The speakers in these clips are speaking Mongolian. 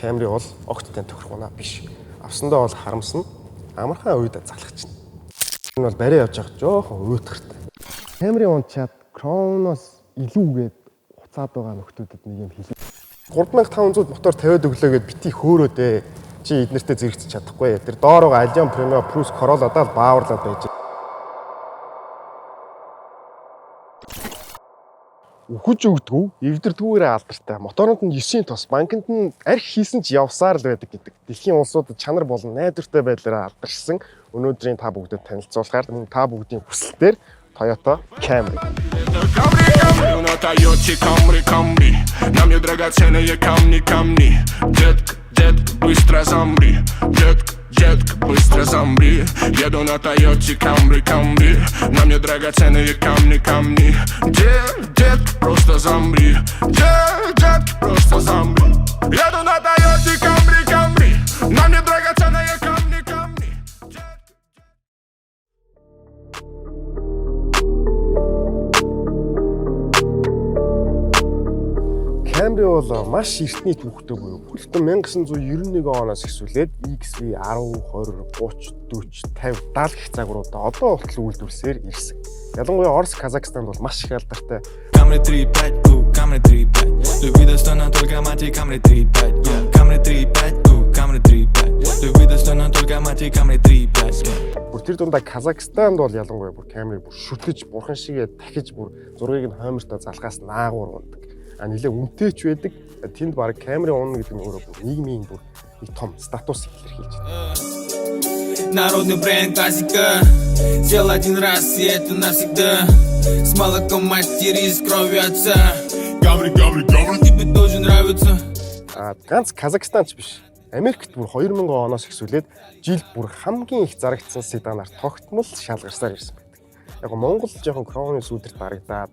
Camry бол огттой тохирох унаа биш. Авсандаа бол харамсна. Амархан уйда залах чинь. Энэ бол барай явж байгаа жоохон уйтгартай. Camry унчаад Crown-оос илүүгээд уцаад байгаа нөхдүүдэд нэг юм хэлээ. 3500 мотор тавиад өглөөгээд бити хөөрөөдөө чи эднэртээ зэрэгцэж чадахгүй. Тэр доороо Allion Premio Plus Corolla-даа бааварлаад байж. Үхэж өгдөггүй, эвдэрдгүүрээ алдартай. Моторонд нь 9-ийн тос, банкнд нь арх хийсэн ч явсаар л байдаг гэдэг. Дэлхийн улсуудад чанар болон найдвартай байдлаараа алдаршсан. Өнөөдрийн та бүгдэд танилцуулахаар мөн та бүгдийн хүсэлтээр Toyota Camry. На мне драгоценные камни. Детка, быстро замри. Детка, быстро замри. Еду на Toyota Camry. На мне драгоценные камни. Детка, просто замри. Детка, просто замри. Еду на Toyota Camry. На мне драгоценные камни. Camry бол маш эртний түүхтэй буюу бүлтэн 1991 оноос эхлүүлээд XV 10, 20, 30, 40, 50, 70 гэх загваруудаа одоо болтол үйлдвэрлсээр ирсэн. Ялангуяа Орос, Казахстанд бол маш их алдартай. Camry 3.5, Camry 3.5. Любида стана только мати Camry 3.5. Camry 3.5, Camry 3.5. Любида стана только мати Camry 3.5. Бүр тэр дундаа Казахстанд бол ялангуяа бүр Camry бүр шүтлэж, бурхан шигээ дахиж бүр зургийг нь хоймортой залхаас наагуур ундаг. Нэлээ үнэтэйч байдаг. Тэнд баг Camry унна гэдэг нь өөрөө нийгмийн бүр нэг том статус илэрхийлж байна. Народный бренд классика. Сделал один раз, и это навсегда. С молоком матери, с кровью отца. Camry. Тебе тоже нравится. Ганц Казахстанч биш. Америкт бүр 2000 оноос эхлүүлээд жилд бүр хамгийн их зарагдсан седанаар тогтмол шалгарсаар ирсэн байдаг. Яг Монгол жоохон Crown-ы сүлдэрт дарагдаад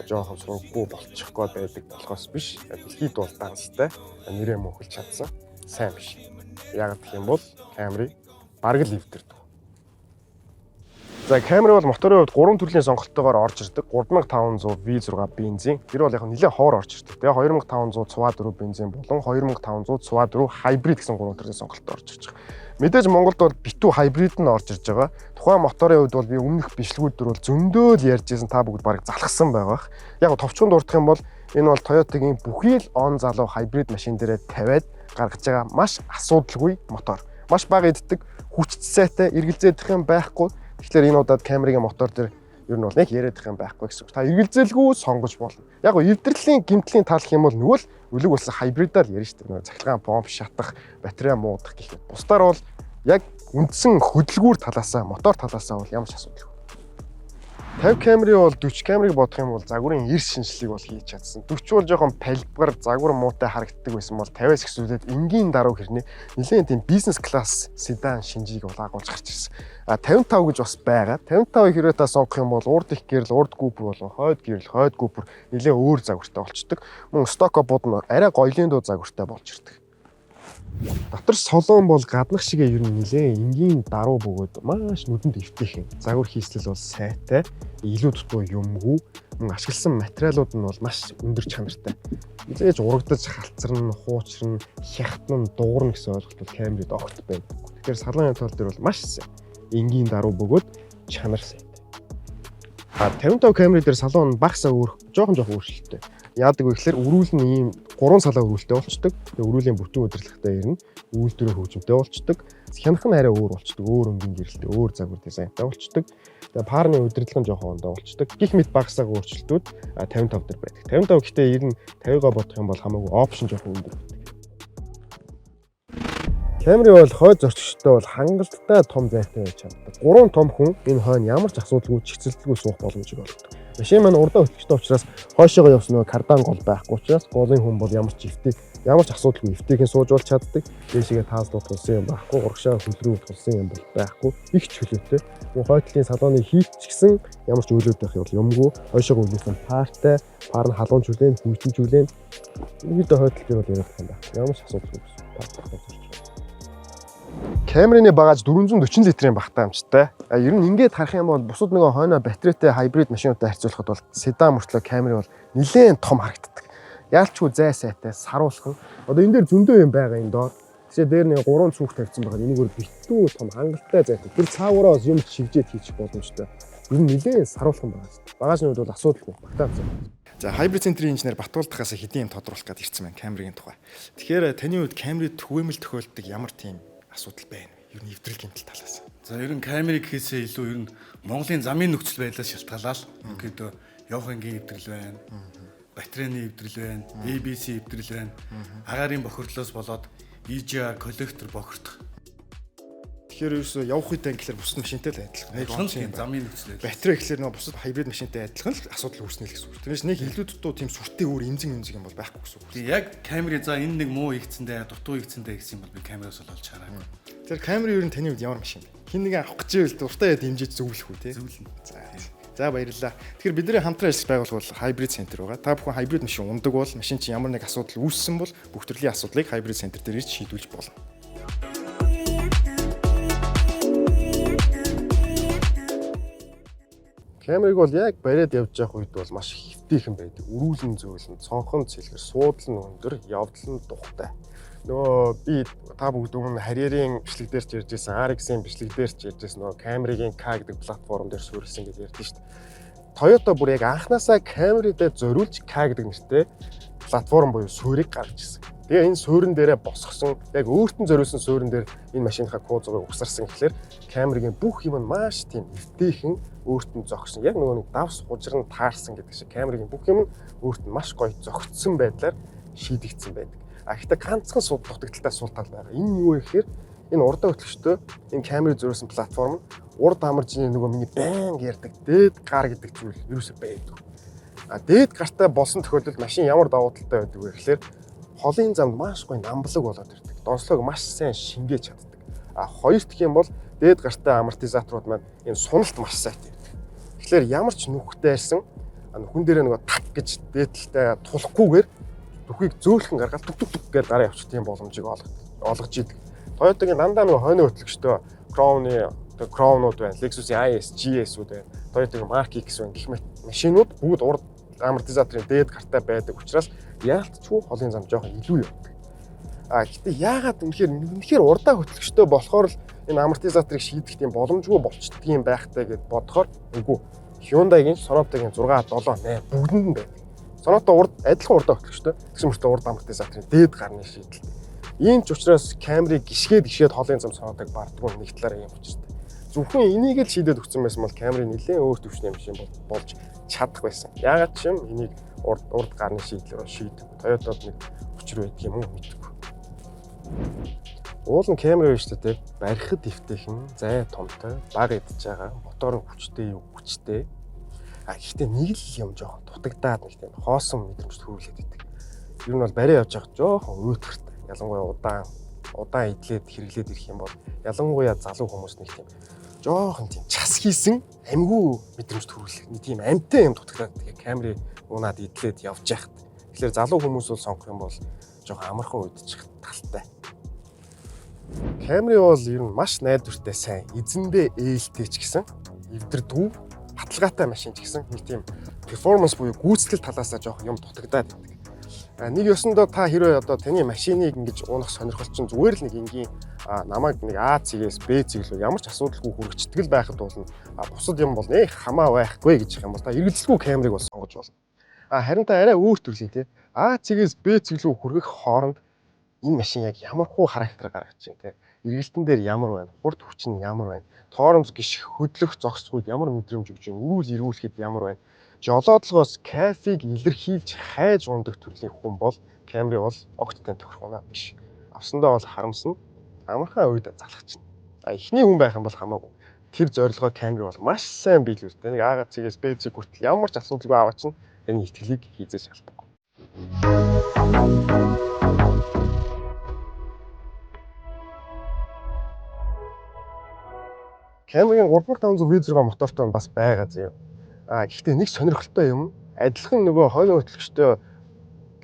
жоохон сургаггүй болчих гээд байдаг болохоос биш. Дэлхийд бол данстай нэрээ мөнхөлж чадсан. Сайн биш. Яг гэх юм бол Camry бараг л эвдэрдэг. За Camry бол моторын хувьд 3 төрлийн сонголтоогоор орж ирдэг. 3500 V6 бензин. Тэр бол яг нэлээд ховор орж ирдэг. Тэгээ 2500 цуваа4 бензин болон 2500 цуваа4 hybrid гэсэн 3 төрлийн сонголтоор орж ирж байгаа. Мэдээж Монголд бол битүү hybrid нь орж ирж байгаа. Тухайн моторын хувьд бол би өмнөх бичлэгүүдээр бол зөндөө л ярьж байсан та бүгд бараг залхсан байгаа. Яг товчхон дурдах юм бол энэ бол Toyota-гийн бүхий л он залуу hybrid машин дээрээ тавиад гаргаж байгаа маш асуудалгүй мотор. Маш бага иддэг, хүч сайтай, эргэлзээдэх юм байхгүй. Тэгэхээр энэ удаад Camry-гийн мотор дээр ер нь бол нэг яриадах юм байхгүй гэсэн. Та эргэлзээлгүй сонгож болно. Яг гоо эвдэрлийн гэмтлийн тал гэх юм бол нөгөө л өлөг болсон hybrid-аар ярина шүү дээ. Цахилгаан помп шатах, батарей муудах гэх мэт. Бусдаар бол яг үндсэн хөдөлгүүр талаасаа, мотор талаасаа бол ямар ч асуудалгүй. 50 Camry бол 40 Camry-г бодох юм бол загварын эрс шинжлэлийг бол хийж чадсан. 40 бол жоохон палбар, загвар муутай харагддаг байсан бол 50-аас эхлүүлээд энгийн даруй хэрнээ нэлээд тийм бизнес класс седан шинжийг бол агуулж гарч ирсэн. 55 гэж бас байгаа. 55-ыг хэрвээ та сонгох юм бол урд их гэрэл, урд гүпер болон хойд гэрэл, хойд гүпер нэлээд өөр загвартай болчдөг. Мөн сток бод нь арай гоёлын дуу загвартай болж ирдэг. Дотор солон бол гаднах шигээ ер нь нэлээ энгийн даруй бөгөөд маш нүдэнд эвтэйхэн. Загвар хийслэл бол сайтай, илүү дутуу юмгүй, мөн ашигласан материалууд нь бол маш өндөр чанартай. Эзэж урагдаж халцран, хуучран, хятна, дуурна гэсэн ойлголт бол Camry-д огт байна. Тэгэхээр салон тал дээр бол маш сайн. Энгийн даруй бөгөөд чанар сайтай. 55 Camry дээр салон багсаа жоохон өөрчлөлттэй. Яадаг вэ гэхээр өрүүл нь ийм 3 салаа өрүүлтэй болчдөг. Тэгээ өрүүлийн бүтэн удирдлагатай ирнэ. Үйлдвэрээ хөгжимтэй болчдөг. Хянах нь арай өөр болчдөг. Өөр өнгийн гэрэлтэй, өөр загвар дизайнтай болчдөг. Тэгээ парны удирдлага нь жоохон ондоо болчдөг. Гэх мэт багсааг өөрчлөлтүүд 55 дээр байдаг. 55 гэхдээ ер нь 50-га бодох юм бол хамаагүй опшн жоохон өндөр байдаг. Camry бол хойд зорчигчтой бол хангалттай том зайтай байж чаддаг. 3 том хүн энэ хойно ямар ч асуудалгүй чигцэлтэлгүй суух боломжийг олгодог. Машин маань урдаа хөтлөгчтэй учраас хойшоогоо явсан нөгөө кардан гол байхгүй учраас голын хүн бол ямар ч асуудалгүй эвтэйхэн сууж бол чаддаг. Дээшгээ таалдуулах тулсан юм байхгүй, урагшаа хөлрөө тулсан юм бол байхгүй. Их чөлөөтэй. Хойдлын салооны хийх ч гэсэн ямар ч өөлөөд байх юмгүй. Хойшоогоо үлээсэн партай, пар нь халуун жүлээн, хүйтэн жүлээн. Үүнийдээ хойдл дээр бол яриад байна. Ямар ч асуудалгүй гэсэн. Camry-ний багаж 440 литрийн багтаа амжтай. Ер нь ингээд харах юм бол бусад нөгөө хойноо батарейтай hybrid машинуудтай харьцуулахад бол седан мөртлөө Camry бол нэлээд том харагддаг. Яалчгүй зай сайтай саруулах нь. Одоо энэ дээр зөндөө юм байгаа энэ доор. Тэгэхээр дээр нэг 3 цүнх тавьсан байгаа. Энийг өөр битүү том хангалттай зайтай. Тэр цаагаараа бас юм шивжээд хийчих боломжтой. Ер нь нэлээд саруулах юм байгаа шүү дээ. Багажны үед бол асуудалгүй багтаацсан. За Hybrid Center-ийн инженер Батуулдахаас хэдийн юм тодруулах гээд ирсэн байна Camry-ийн тухай. Тэгэхээр таны хувьд Camry түгээмэл тохиолддог ямар тийм асуудал байна вэ? Ер нь эвдрэл гэмтэл талаас. За ер нь Camry гэхээсээ илүү ер нь Монголын замын нөхцөл байдлаас шалтгаалаад ерөнхийдөө явах ангийн эвдрэл байна. Батарейны эвдрэл байна, ABC эвдрэл байна. Агаарын бохирдлоос болоод EGR коллектор бохирдох. Тэгэхээр ерөөсөө явах үед англиар бусад машинтай л адилхан. Замын нөхцөл байдал. Батарей гэхэлэр нөө бусад hybrid машинтай адилхан л асуудал үүснэ л гэсэн үг. Тэрнээс нэг илүү дутуу тийм сүртэй өөр эмзэг юм бол байхгүй гэсэн үг. Тэгээ яг Camry за энэ нэг муу игцэндээ дутуу игцэндээ гэсэн юм бол би Camry-аас олж хараагүй. Тэр Camry ер нь таны хувьд ямар машин бэ? Хин нэг авах гэж байвал дуртай яд дэмжиж зөвлөх үү те? Зөвлөн. За баярлалаа. Тэгэхээр бидний хамтран ажиллаж байгуулах бол Hybrid Center байгаа. Та бүхэн hybrid машин ундаг бол машин чинь ямар нэг асуудал үүссэн бол бүх төрлийн асуудлыг Hybrid Center дээр ирж шийдүүлж болно. Camry-г бол яг бариад явж явах үед бол маш хэвтийхэн байдаг. Өрүүлэн зөөлөн, цонхон цэлгэр, суудлал нь өндөр, явдал нь тухтай. Нөгөө би та бүгд өмнө Harrier-ийн бичлэг дээр ч ярьж байсан, RX-ийн бичлэг дээр ч ярьж байсан нөгөө Camry-гийн K гэдэг платформ дээр суурилсан гэж ярьдэн шүү дээ. Toyota бүр яг анханасаа Camry дээр зориулж K гэдэг нэртэй платформ буюу суурийг гаргаж ирсэн. Тэгээ энэ суурин дээрээ босгосон, яг өөрт нь зориулсан суурин дээр энэ машиныхаа кузовыг угсарсан гэхлээр Camry-гийн бүх юм нь маш тийм эвтэйхэн өөрт нь зогсон. Яг нөгөө нэг давс хужир нь таарсан гэдэг шиг Camry-гийн бүх юм нь өөрт нь маш гоё зогцсон байдлаар шийдэгдсэн байдаг. Гэхдээ ганцхан дутагдaltaй сул тал байгаа. Энэ юу вэ гэхээр энэ урдаа хөтлөгчтэй энэ Camry зориулсан платформ нь урд амаржны нөгөө миний байнга ярьдаг дээд гар гэдэг зүйл ерөөсөй байдаг. Дээд гартай болсон тохиолдолд машин ямар давуу талтай байдаг вэ гэхээр холын замд маш гоё намблаг болоод ирдэг. Донслог маш сайн шингээж чаддаг. Хоёр дахь юм бол дээд гартай амортизаторууд маань энэ суналт маш сайтай ирдэг. Тэгэхээр ямар ч нүхтэй ирсэн нүхэн дээрээ нөгөө тат гэж дээдлэлтэй тулахгүйгээр нүхийг зөөлхөн гаргаад түг гэж гараа явчих тийм боломжийг олгож идэг. Toyota-гийн дандаа нөгөө хойно хөтлөгчтэй Crown-ууд байна, Lexus-ийн IS, GS-үүд байна, Toyota-гийн Mark X байна гэх мэт машинууд бүгд урд амортизаторын дээд гартай байдаг учраас яалтчгүй холын зам жоохон илүү явдаг. Гэхдээ яагаад үнэхээр урдаа хөтлөгчтэй болохоор л энэ амортизаторыг шийдэх тийм боломжгүй болчдөг юм байхтай гэд бодохоор үгүй. Hyundai-гийн, Sonata-гийн 6, 7, 8 бүгдэнд нь байдаг. Sonata адилхан урдаа хөтлөгчтэй. Тэгсэн мөртөө урд амортизаторын дээд гарны шийдэл. Ийм ч учраас Camry гიშгээд холын зам Sonata-г бардгүй нэг талаараа юм учиртай. Зөвхөн энийг л шийдээд өгсөн байсан бол Camry нэлээд өөр төвчний машин болж чадах байсан. Яагаад ч юм энийг урд гарны шийдлээр шийдэх. Toyota-д нэг учир байдаг юм уу мэдгүй. Уул нь Camry шүү дээ. Барихад дэвтэйхэн, зай томтой, бага идж байгаа, мотор хүчтэй юу хүчтэй. Гэхдээ нэг л юм жоохон дутагдаад нэг тийм хоосон мэдрэмж төрүүлээд идэг. Ер нь бол барай явж байгаа жоохон өөдгөртэй. Ялангуяа удаан идлээд хэрэглээд ирэх юм бол ялангуяа залуу хүмүүс нэг тийм жоохон тийм час хийсэн амьгүй мэдрэмж төрүүлэх. Нэг тийм амьтай юм дутагдаад тэгээ Camry унаад идлээд явж яхад. Тэгэхээр залуу хүмүүс бол сонгох юм бол жоохон амархан үдчих талтай. Camry бол ер нь маш найдвартай сайн, эзэндээ ээлтэй ч гэсэн эвдэрдгүй баталгаатай машин ч гэсэн нэг тийм перформанс буюу гүйцэтгэл талаасаа жоох юм дутагдаад байдаг. Нэг ёсондоо та хэрвээ одоо таны машиныг ингэж унах сонирхол чинь зүгээр л нэг энгийн намайг нэг А цэгээс Б цэг рүү ямар ч асуудалгүй хүргэцтгэл байхад болно. Бусад юм бол нэг хамаа байхгүй гэж юм бол та эргэлзэлгүй Camry-г бол сонгож болно. Харин та арай өөр төрлийн тий А цэгээс Б цэг рүү хүргэх хооронд энэ машин яг ямар хуу характер гаргаж чинь тий эргэлтэн дээр ямар байна, хурд хүч нь ямар байна, тоормс гიშх хөдлөх зогсохуйд ямар мэдрэмж өгч юм, үүл эрүүлэхэд ямар байна. Жолоодлогоос кафег илэрхийлж хайж ундаг төрлийн хүн бол Camry бол огттой тохирох юм биш. Авсандаа бол харамсна, амархан үед залах чинь. Эхний хүн байх юм бол хамаагүй. Тэр зорилгоо Camry бол маш сайн биелүүлдэг. Нэг А цэгээс Б цэг хүртэл ямар ч асуудалгүй аваад чинь энэ итгэлийг хийзэж шалтгаалдаг. Camry-гийн 3500 V6 мотортой бас байгаа зөө. Гэхдээ нэг сонирхолтой юм адилхан нөгөө хойно хөтлөгчтэй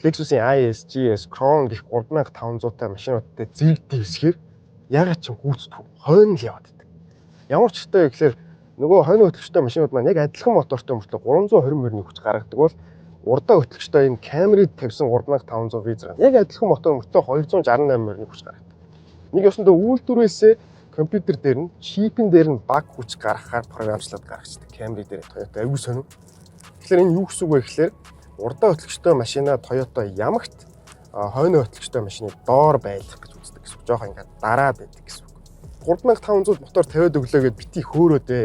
Lexus-ийн IS, GS, Crown гэх 3500-тай машинуудтай зэрэг дэвсгээр ягаад ч гүйцэтгэв хойно л яваад байдаг. Ямар ч хэвтэй гэхээр нөгөө хойно хөтлөгчтэй машинууд маань яг адилхан мотортой мөртлөө 320 мөрний хүч гаргадаг бол урдаа хөтлөгчтэй энэ Camry тавьсан 3500 V6. Яг адилхан мотор мөртөө 268 морины хүч гаргадаг. Нэг ёсондоо үйлдвэрээсээ компьютер дээр нь чипэн дээр нь баг хүч гаргахаар програмчлаад гаргацдаг. Camry дээр Toyota аюу сонир. Тэгэхээр энэ юу гэсэн үг вэ гэхээр урдаа хөтлөгчтэй машина Toyota ямагт хойно хөтлөгчтэй машины доор байлгах гэж үздэг гэсэн үг. Жохон ингээд дараад байдаг гэсэн үг. 3500 мотор тавиад өглөө гэд бити хөөрөөдөө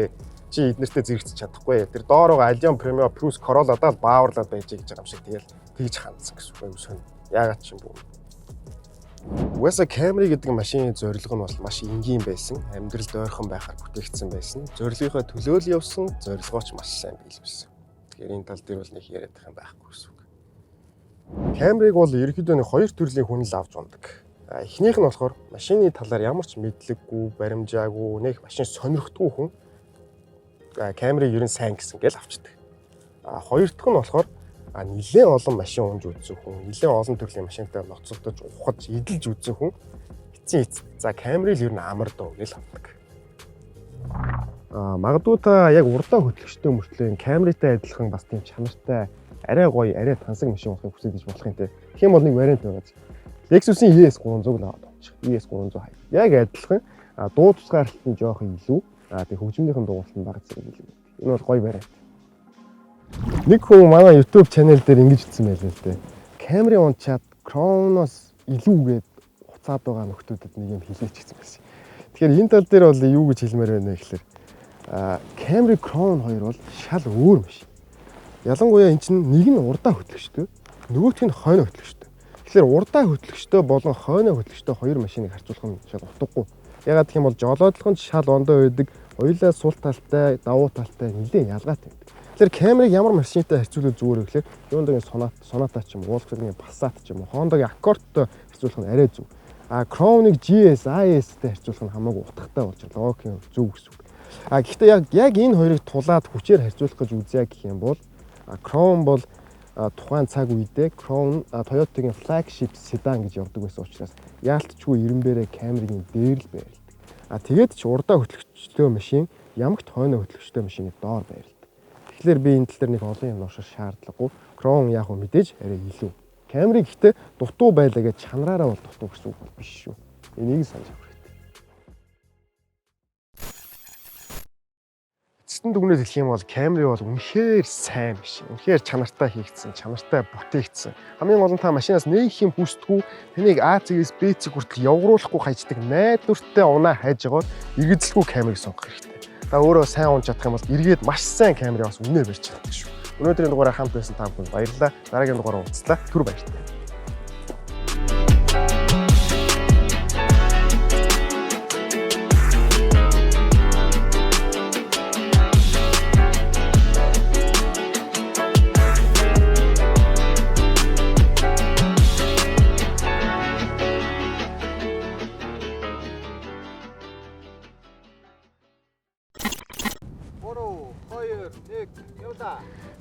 чи эднэртээ зэрэгцэж чадахгүй. Тэр доороо Allion Premio Plus Corolla-даа бааварлаад байж байгаа юм шиг тэгэл тэгж хандсан гэсэн үг аюу сонир. Яагаад ч юм бүү. Угаасаа Camry гэдэг машины зорилго нь бол маш энгийн байсан. Амьдралд ойрхон байхаар бүтээгдсэн байсан. Зорилгынхоо төлөө л явсан, зорилгооч маш сайн биелүүлсэн. Тэгэхээр энэ тал дээр бол нэг яриад байх юм байхгүй гэсэн үг. Camry-г бол ерөнхийдөө нэг хоёр төрлийн хүн л авч ундаг. Эхнийх нь болохоор машины талаар ямар ч мэдлэггүй, баримжаагүй, нэг машин сонирхдаггүй хүн Camry ер нь сайн гэсэн гээл авчдаг. Хоёр дахь нь болохоор нэлээд олон машин унж үзсэн хүн, нэлээд олон төрлийн машинтай ноцолдож, ухаж, эдэлж үзсэн хүн эцсийн эц. За Camry л ер нь амар дөө гэж авдаг. Магадгүй та яг урдаа хөтлөгчтэй мөртлөө Camry-тай адилхан бас тийм чанартай, арай гоё, арай тансаг машин болохыг хүсэж болох юм те. Тэгэх юм бол нэг вариант байгаа. Lexus-ийн ES300 л аваад байна. ES300 хай. Яг адилхан дуу тусгаарлалт нь жоохон илүү, тэг хөгжмөнийхэн дугуйлт нь бага зэрэг илүү. Энэ бол гоё вариант. Нэг хүн манай YouTube channel дээр ингэж хэлсэн байлээ л дээ. Camry унчаад Crown-оос илүүгээд хуцаад байгаа нөхдүүдэд нэг юм хэлээч гэсэн байсан. Тэгэхээр энэ тал дээр бол юу гэж хэлмээр байна гэхээр Camry Crown 2 бол шал өөр машин. Ялангуяа эн чинь нэг нь урдаа хөтлөгчтэй, нөгөөх нь хойно хөтлөгчтэй. Тэгэхээр урдаа хөтлөгчтэй болон хойно хөтлөгчтэй хоёр машиныг харьцуулах нь шал утгагүй. Ягаад гэх юм бол жолоодлого нь шал ондоо байдаг, хоёулаа сул талтай, давуу талтай нэлээд ялгаатай байдаг. Тэгэхээр Camry-г ямар машинтай харьцуулах зүгээр вэ гэхээр Hyundai-гийн Sonata ч юм уу, Volkswagen-гийн Passat ч юм уу, Honda-гийн Accord-той харьцуулах нь арай зүг. Crown-ыг GS, IS-тэй харьцуулах нь хамаагүй утгатай болж байгаа. Логикийн зөв гэсэн үг. Гэхдээ яг энэ хоёрыг тулаад хүчээр харьцуулах гэж үзье гэх юм бол Crown бол тухайн цаг үедээ Crown Toyota-гийн flagship sedan гэж явдаг байсан учраас яалтчгүй ирэмбэрээ Camry-гийн дээр л байрладаг. Тэгээд ч урдаа хөтлөгчтэй машин ямагт хойно хөтлөгчтэй машины доор байрладаг. Тэгэхээр би энэ тал дээр нэг олон юм уушрах шаардлагагүй. Crown яг хөө мэдээж арай илүү. Camry гэхдээ дутуу байлаа гэж чанараараа бол дутуу гэсэн үг бол биш шүү. Энийг санаж авах хэрэгтэй. Эцэстэн дүгнэлт хэлэх юм бол Camry бол үнэхээр сайн машин. Үнэхээр чанартай хийгдсэн, чанартай бүтээгдсэн. Хамгийн гол нь та машинаас нэг юм хүсдэггүй, тэнийг А зэгээс Б зэг хүртэл явруулахгүй хайчдаг найдвартай унаа хайж байгаа эргэлзэлгүй Camry-г сонгох хэрэгтэй. Та өөрөө сайн унж чадах юм бол эргээд маш сайн Camry бас үнээр барьж чаддаг шүү. Өнөөдрийн дугаараар хамт байсан та бүхэнд баярлалаа. Дараагийн дугаараар уулзлаа. Түр баярлалаа. явлаа.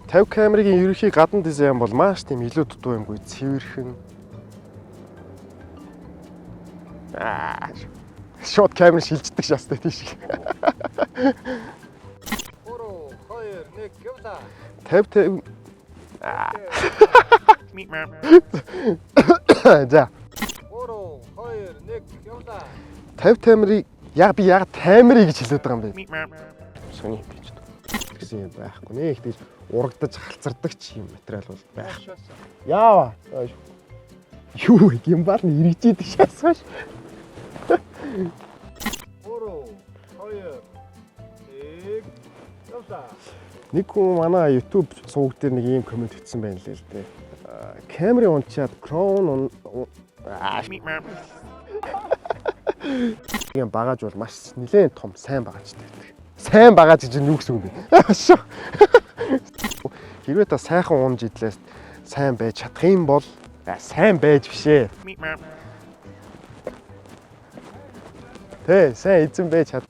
50 Camry-гийн ерөнхий гадна дизайн бол маш тийм илүү дутуу юмгүй цэвэрхэн. Шот Camry шилждэг шастай тийш. 3 2 1 явлаа. 50 За 3 2 1 явлаа. 50 Camry би яг Camry гэж хэлээд байгаа юм бэ. Сони бич гэсэн юм байхгүй нэ. Их тийж урагдаж халцардаг ч юм материал бол байх. Яава. Юу гимбар нь иргэжийдэг шаасгааш. 3 2 1 явлаа. Нэг хүн манай YouTube сувг дээр нэг ийм комент хийсэн байна л л дээ. Camry унчаад Crown юм багаж бол маш нэлээд том сайн багажтай байдаг. Сайн багаж гэж юу гэсэн үг бэ? Хэрвээ та сайхан унж идлээс сайн байж чадах юм бол сайн байж бишээ. Тэ сайн эзэн байж чад.